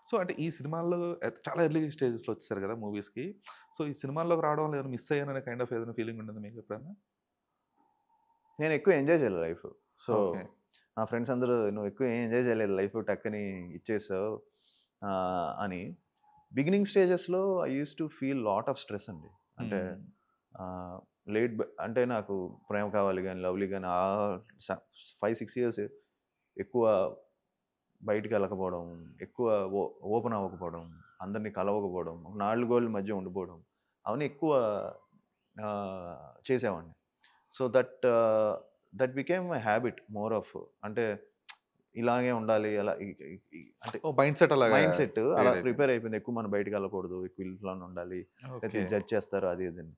So, అంటే ఈ సినిమాల్లో చాలా ఎర్లీ స్టేజెస్‌లో వచ్చేసారు కదా మూవీస్‌కి. సో, ఈ సినిమాల్లోకి రావడం వల్ల ఏమైనా మిస్ అయ్యాననే కైండ్ ఆఫ్ ఏదైనా ఫీలింగ్ ఉండిందా మీకు ఎప్పుడైనా? నేను ఎక్కువ ఎంజాయ్ చేయలే లైఫ్. So, okay. నా ఫ్రెండ్స్ అందరూ "నువ్వు ఎక్కువ ఏం ఎంజాయ్ చేయలేదు లైఫ్ టక్కని ఇచ్చేసావు" అని. బిగినింగ్ స్టేజెస్‌లో I used to feel lot of stress అండి. అంటే హ్మ్. ఆహ్, అంటే నాకు ప్రేమ కావాలి గాని, లవ్లీ గాని స 5, 6 ఇయర్స్ ఎక్కువ బయటికెళ్ళకపోవడం, ఎక్కువ ఓ ఓపెన్ అవ్వకపోవడం, అందరిని కలవకపోవడం, నాలుగు గోడల మధ్య ఉండిపోవడం, అవన్నీ ఎక్కువ చేసేవాడిని. So, that became my habit more of అంటే ఇలాగే ఉండాలి. అలా ఇ ఇ ఇ అంటే ఓహ్! మైండ్ సెట్ అలాగా మైండ్ సెట్ అలా క్రియేట్ అయిపోయింది. ప్రిపేర్ అయిపోయింది. ఎక్కువ మనం బయటికెళ్ళకూడదు. ఎక్కువ ఇంట్లోనే ఉండాలి. లేకపోతే ఓకే. జడ్జ్ చేస్తారు అది ఇది అని.